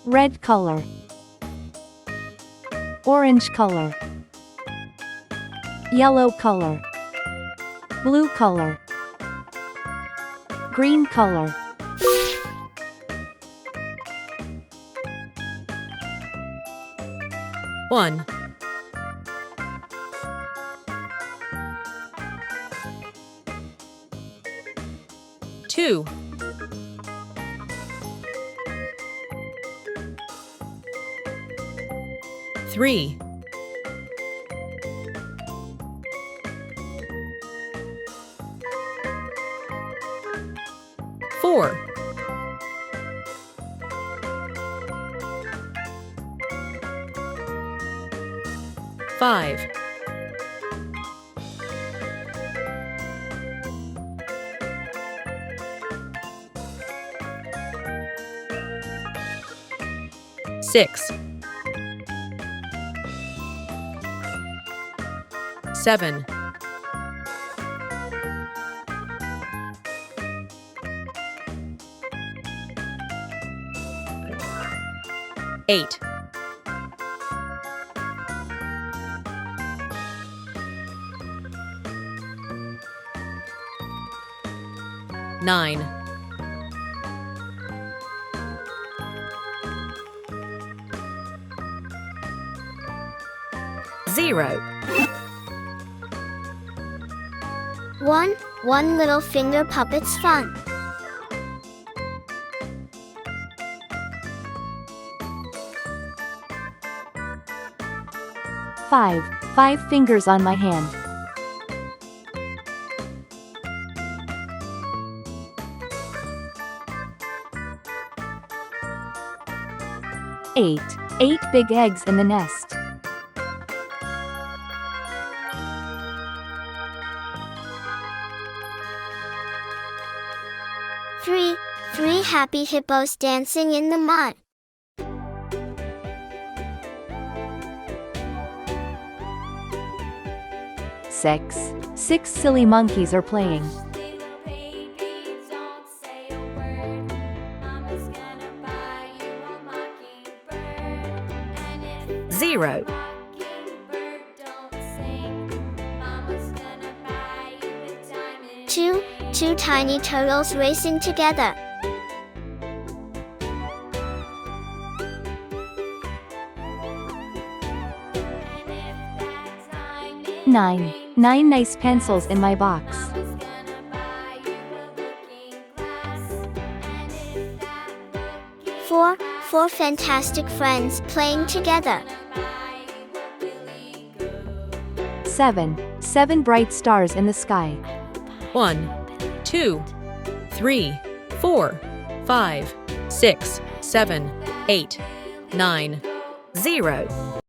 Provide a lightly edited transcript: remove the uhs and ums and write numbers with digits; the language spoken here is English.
red color, orange color, yellow color, blue color, green color. 1, 2, 3, 4, 5, 6, 7, 8, 9, 0. 1 little finger puppet's fun. 5 fingers on my hand. 8 big eggs in the nest. 3 happy hippos dancing in the mud. 6 silly monkeys are playing. 0. 2 tiny turtles racing together. 9 nice pencils in my box. 4 fantastic friends playing together. 7 bright stars in the sky. 1, 2, 3, 4, 5, 6, 7, 8, 9, 0.